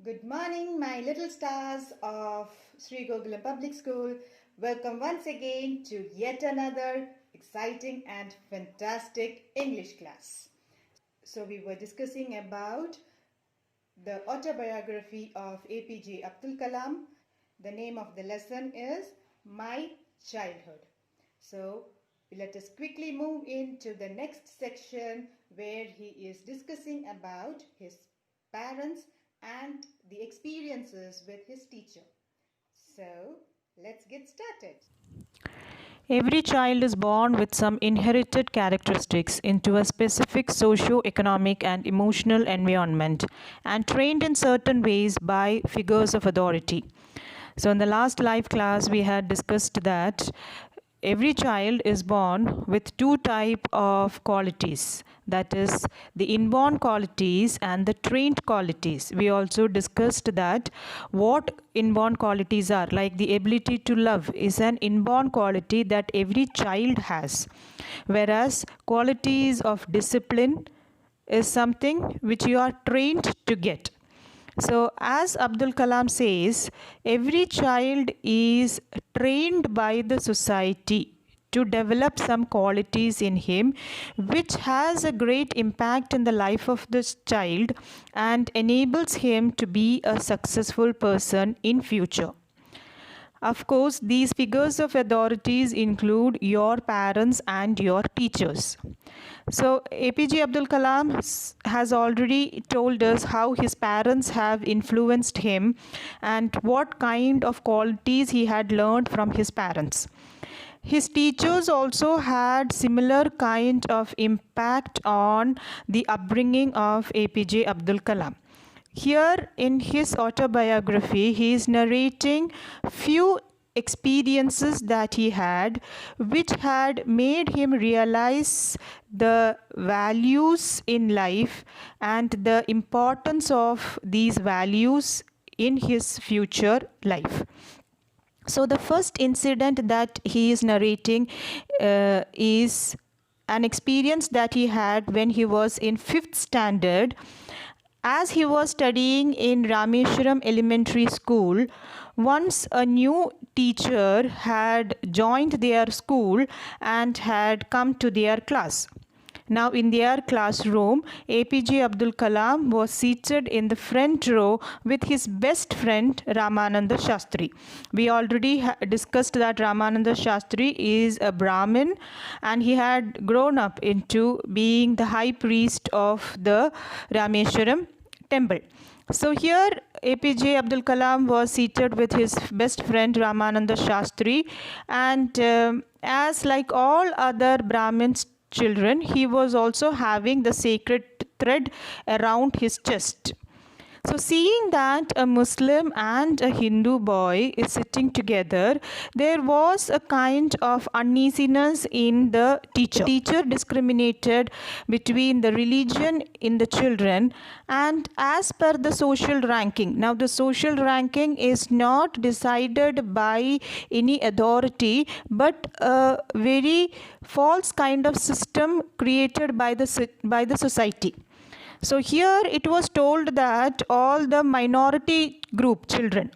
Good morning, my little stars of Sri Gokulam Public School. Welcome once again to yet another exciting and fantastic English class. So, we were discussing about the autobiography of APJ Abdul Kalam. The name of the lesson is My Childhood. So, let us quickly move into the next section where he is discussing about his parents and the experiences with his teacher. So, let's get started. Every child is born with some inherited characteristics into a specific socio-economic and emotional environment and trained in certain ways by figures of authority. So in the last live class we had discussed that every child is born with two type of qualities, that is the inborn qualities and the trained qualities. We also discussed that what inborn qualities are, like the ability to love is an inborn quality that every child has, whereas qualities of discipline is something which you are trained to get. So, as Abdul Kalam says, every child is trained by the society to develop some qualities in him which has a great impact in the life of this child and enables him to be a successful person in future. Of course, these figures of authorities include your parents and your teachers. So, APJ Abdul Kalam has already told us how his parents have influenced him and what kind of qualities he had learned from his parents. His teachers also had similar kind of impact on the upbringing of APJ Abdul Kalam. Here in his autobiography, he is narrating few experiences that he had which had made him realize the values in life and the importance of these values in his future life. So the first incident that he is narrating is an experience that he had when he was in 5th standard. As he was studying in Rameshwaram Elementary School, once a new teacher had joined their school and had come to their class. Now in their classroom, APJ Abdul Kalam was seated in the front row with his best friend Ramananda Shastri. We already discussed that Ramananda Shastri is a Brahmin and he had grown up into being the high priest of the Rameshwaram temple. So here APJ Abdul Kalam was seated with his best friend Ramananda Shastri, and as like all other Brahmins children, he was also having the sacred thread around his chest. So seeing that a Muslim and a Hindu boy is sitting together, there was a kind of uneasiness in the teacher. The teacher discriminated between the religion in the children and as per the social ranking. Now the social ranking is not decided by any authority but a very false kind of system created by the society. So here it was told that all the minority group children,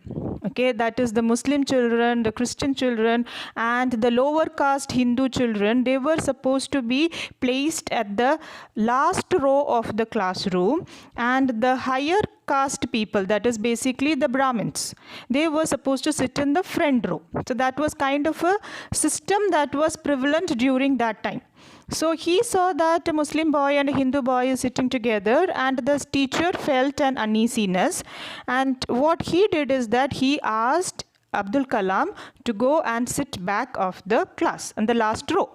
okay, that is the Muslim children, the Christian children and the lower caste Hindu children, they were supposed to be placed at the last row of the classroom, and the higher caste people, that is basically the Brahmins, they were supposed to sit in the front row. So that was kind of a system that was prevalent during that time. So he saw that a Muslim boy and a Hindu boy is sitting together, and the teacher felt an uneasiness, and what he did is that he asked Abdul Kalam to go and sit back of the class in the last row.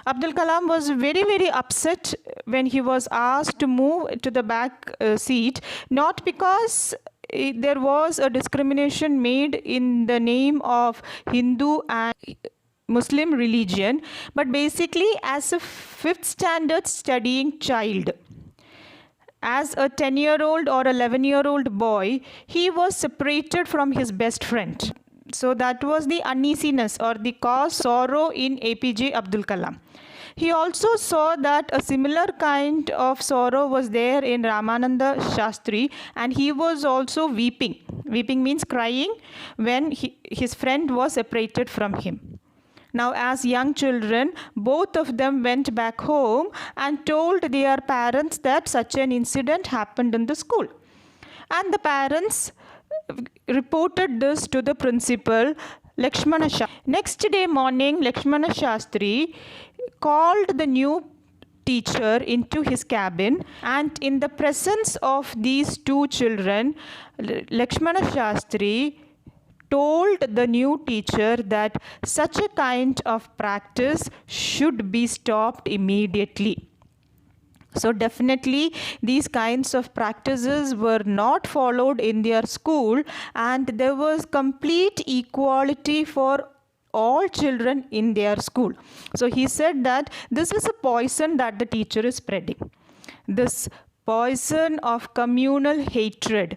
Abdul Kalam was very upset when he was asked to move to the back seat, not because there was a discrimination made in the name of Hindu and Muslim religion, but basically as a 5th standard studying child, as a 10-year-old or 11-year-old boy, he was separated from his best friend. So that was the uneasiness or the cause sorrow in APJ Abdul Kalam. He also saw that a similar kind of sorrow was there in Ramananda Shastri, and he was also weeping. Weeping means crying when his friend was separated from him. Now, as young children, both of them went back home and told their parents that such an incident happened in the school. And the parents reported this to the principal, Lakshmana Shastri. Next day morning, Lakshmana Shastri called the new teacher into his cabin, and in the presence of these two children, Lakshmana Shastri told the new teacher that such a kind of practice should be stopped immediately. So definitely these kinds of practices were not followed in their school, and there was complete equality for all children in their school. So he said that this is a poison that the teacher is spreading. This poison of communal hatred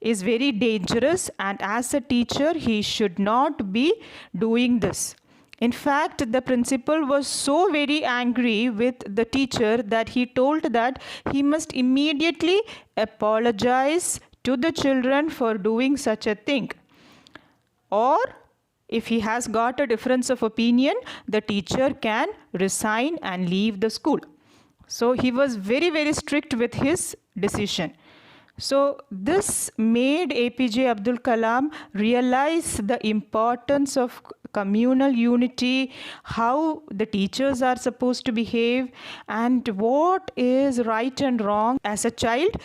is very dangerous, and as a teacher he should not be doing this. In fact, the principal was so very angry with the teacher that he told that he must immediately apologize to the children for doing such a thing. Or if he has got a difference of opinion, the teacher can resign and leave the school. So he was very, very strict with his decision. So this made APJ Abdul Kalam realize the importance of communal unity, how the teachers are supposed to behave, and what is right and wrong. As a child,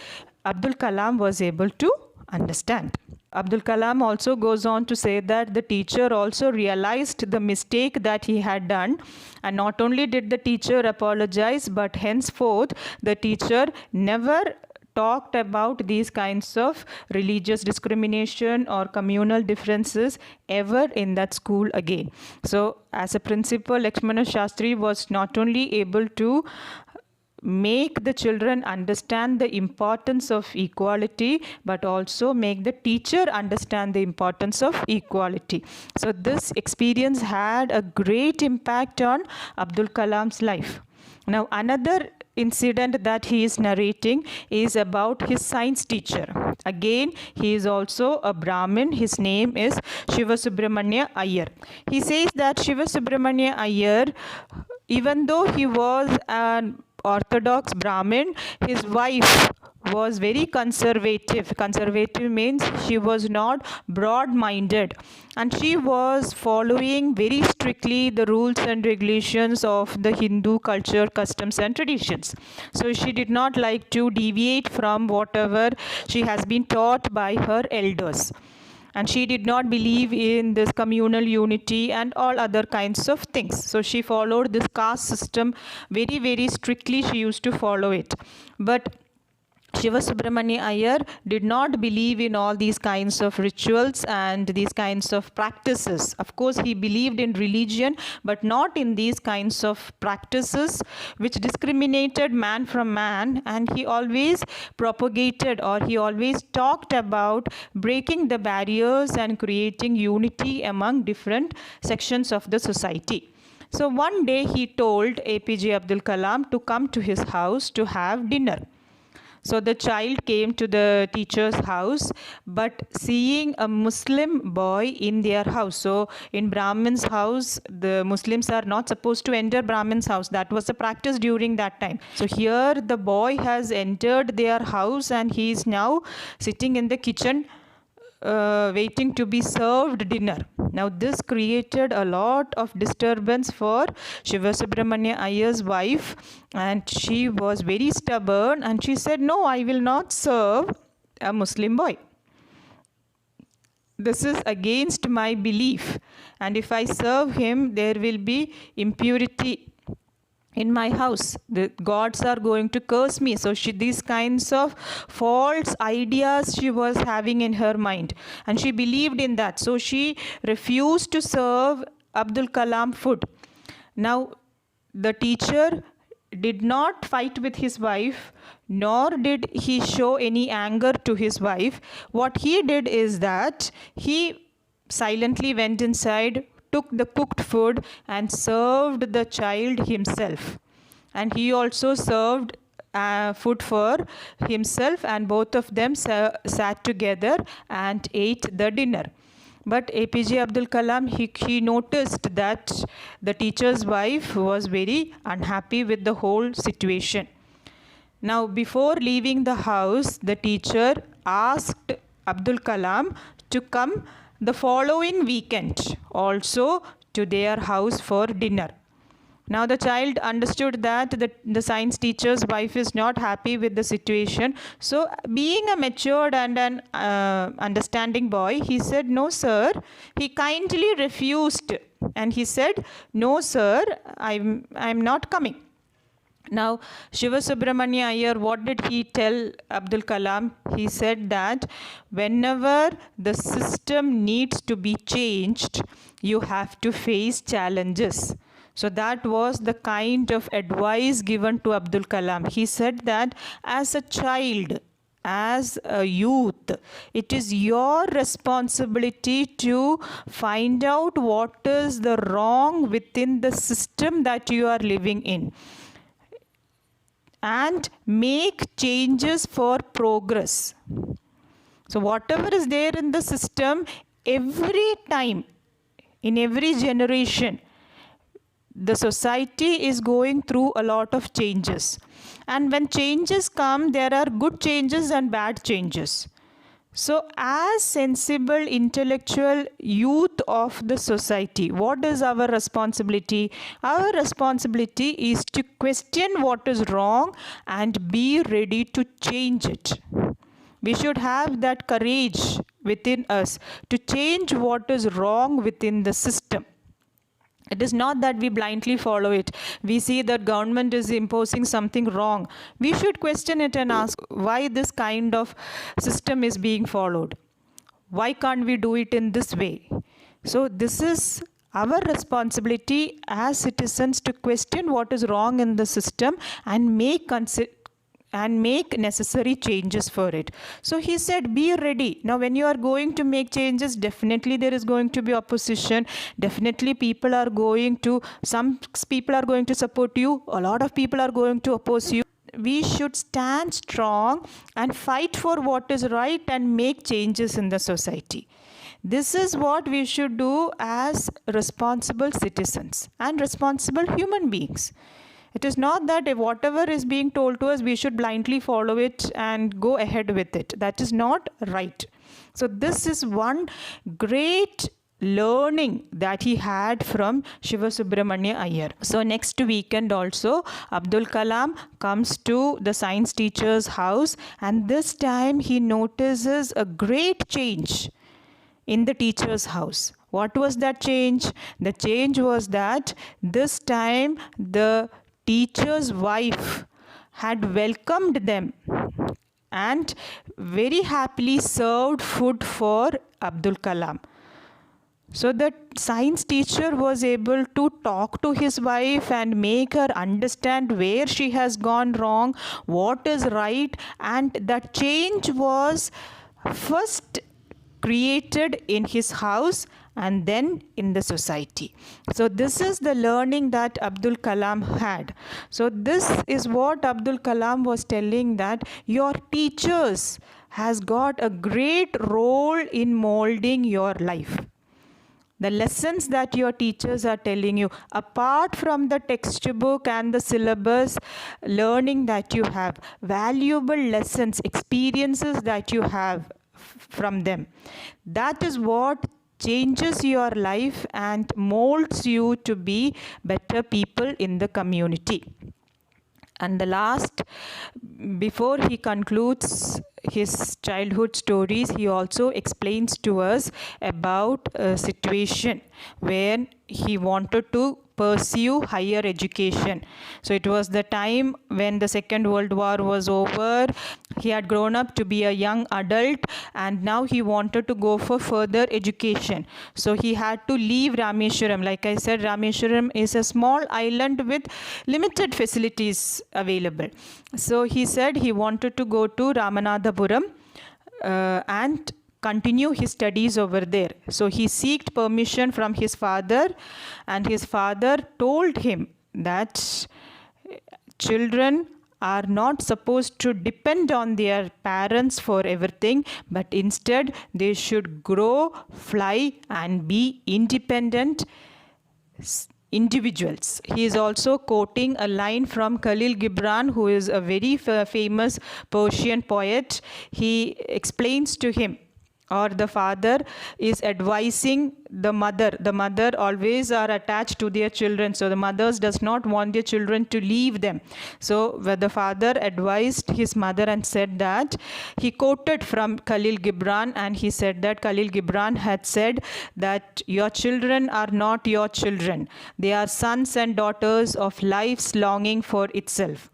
Abdul Kalam was able to understand. Abdul Kalam also goes on to say that the teacher also realized the mistake that he had done, and not only did the teacher apologize, but henceforth the teacher never talked about these kinds of religious discrimination or communal differences ever in that school again. So as a principal, Lakshmana Shastri was not only able to make the children understand the importance of equality, but also make the teacher understand the importance of equality. So this experience had a great impact on Abdul Kalam's life. Now another incident that he is narrating is about his science teacher. Again, he is also a Brahmin. His name is Shiva Subramanya Iyer. He says that Shiva Subramanya Iyer, even though he was an Orthodox Brahmin, his wife was very conservative. Conservative means she was not broad-minded, and she was following very strictly the rules and regulations of the Hindu culture, customs and traditions. So she did not like to deviate from whatever she has been taught by her elders. And she did not believe in this communal unity and all other kinds of things. So she followed this caste system very, very strictly. She used to follow it. But Shiva Subramanya Iyer did not believe in all these kinds of rituals and these kinds of practices. Of course, he believed in religion, but not in these kinds of practices which discriminated man from man. And he always propagated, or he always talked about breaking the barriers and creating unity among different sections of the society. So one day he told APJ Abdul Kalam to come to his house to have dinner. So the child came to the teacher's house, but seeing a Muslim boy in their house. So in Brahmin's house, the Muslims are not supposed to enter Brahmin's house. That was the practice during that time. So here the boy has entered their house, and he is now sitting in the kitchen waiting to be served dinner. Now this created a lot of disturbance for Shiva Subramanya Iyer's wife, and she was very stubborn, and she said, "No, I will not serve a Muslim boy. This is against my belief, and if I serve him, there will be impurity in my house. The gods are going to curse me." So these kinds of false ideas she was having in her mind, and she believed in that. So she refused to serve Abdul Kalam food. Now the teacher did not fight with his wife, nor did he show any anger to his wife. What he did is that he silently went inside, took the cooked food and served the child himself. And he also served food for himself, and both of them sat together and ate the dinner. But APJ Abdul Kalam, he noticed that the teacher's wife was very unhappy with the whole situation. Now, before leaving the house, the teacher asked Abdul Kalam to come the following weekend also to their house for dinner. Now the child understood that the science teacher's wife is not happy with the situation. So being a matured and an understanding boy, he said, "No, sir." He kindly refused and he said, "No, sir, I'm not coming." Now, Shiva Subramania Iyer, what did he tell Abdul Kalam? He said that whenever the system needs to be changed, you have to face challenges. So that was the kind of advice given to Abdul Kalam. He said that as a child, as a youth, it is your responsibility to find out what is the wrong within the system that you are living in and make changes for progress. So whatever is there in the system, every time, in every generation, the society is going through a lot of changes. And when changes come, there are good changes and bad changes. So as sensible, intellectual youth of the society, what is our responsibility? Our responsibility is to question what is wrong and be ready to change it. We should have that courage within us to change what is wrong within the system. It is not that we blindly follow it. We see that government is imposing something wrong. We should question it and ask why this kind of system is being followed. Why can't we do it in this way? So this is our responsibility as citizens to question what is wrong in the system and make necessary changes for it. So he said, be ready. Now when you are going to make changes, definitely there is going to be opposition. Definitely some people are going to support you. A lot of people are going to oppose you. We should stand strong and fight for what is right and make changes in the society. This is what we should do as responsible citizens and responsible human beings. It is not that if whatever is being told to us, we should blindly follow it and go ahead with it. That is not right. So this is one great learning that he had from Shiva Subramania Iyer. So next weekend also, Abdul Kalam comes to the science teacher's house, and this time he notices a great change in the teacher's house. What was that change? The change was that this time the teacher's wife had welcomed them and very happily served food for Abdul Kalam. So the science teacher was able to talk to his wife and make her understand where she has gone wrong, what is right, and that change was first created in his house and then in the society. So this is the learning that Abdul Kalam had. So this is what Abdul Kalam was telling, that your teachers has got a great role in molding your life. The lessons that your teachers are telling you, apart from the textbook and the syllabus learning that you have, valuable lessons, experiences that you have from them, that is what changes your life and molds you to be better people in the community. And the last, before he concludes his childhood stories, he also explains to us about a situation when he wanted to pursue higher education. So it was the time when the Second World War was over. He had grown up to be a young adult and now he wanted to go for further education. So he had to leave Rameshwaram. Like I said, Rameshwaram is a small island with limited facilities available. So he said he wanted to go to Ramanathapuram and continue his studies over there. So he sought permission from his father, and his father told him that children are not supposed to depend on their parents for everything, but instead they should grow, fly, and be independent individuals. He is also quoting a line from Khalil Gibran, who is a very famous Persian poet. He explains to him, or the father is advising the mother. The mother always are attached to their children, so the mothers does not want their children to leave them. So where the father advised his mother and said that, he quoted from Khalil Gibran, and he said that Khalil Gibran had said that your children are not your children. They are sons and daughters of life's longing for itself.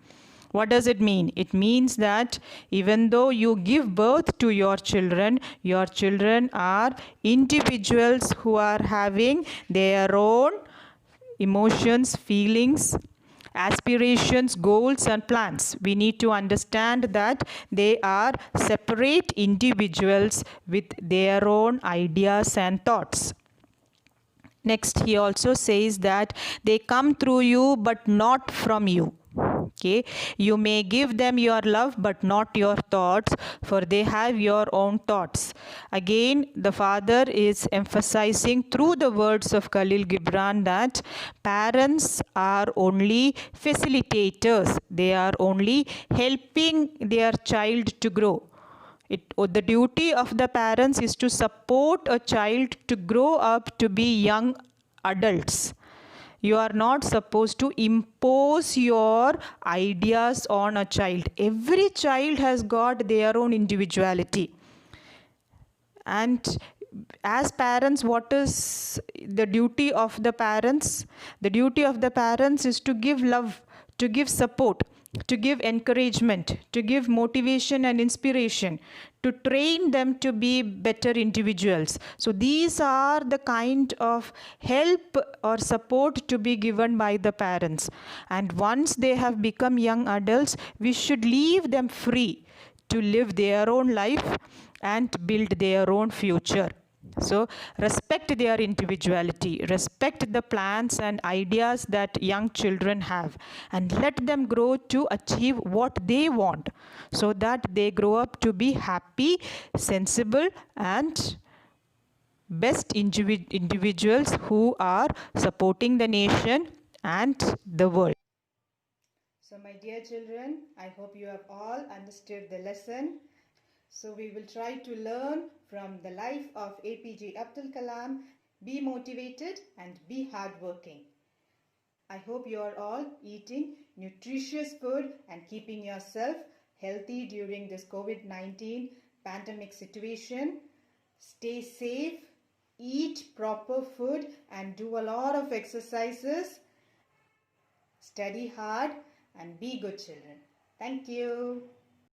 What does it mean? It means that even though you give birth to your children are individuals who are having their own emotions, feelings, aspirations, goals, and plans. We need to understand that they are separate individuals with their own ideas and thoughts. Next, he also says that they come through you but not from you. Okay, you may give them your love but not your thoughts, for they have your own thoughts. Again, the father is emphasizing through the words of Khalil Gibran that parents are only facilitators. They are only helping their child to grow. The duty of the parents is to support a child to grow up to be young adults. You are not supposed to impose your ideas on a child. Every child has got their own individuality. And as parents, what is the duty of the parents? The duty of the parents is to give love, to give support, to give encouragement, to give motivation and inspiration, to train them to be better individuals. So these are the kind of help or support to be given by the parents. And once they have become young adults, we should leave them free to live their own life and build their own future. So respect their individuality, respect the plans and ideas that young children have, and let them grow to achieve what they want, so that they grow up to be happy, sensible, and best individuals who are supporting the nation and the world. So my dear children, I hope you have all understood the lesson. So we will try to learn from the life of APJ Abdul Kalam. Be motivated and be hardworking. I hope you are all eating nutritious food and keeping yourself healthy during this COVID-19 pandemic situation. Stay safe, eat proper food, and do a lot of exercises. Study hard and be good children. Thank you.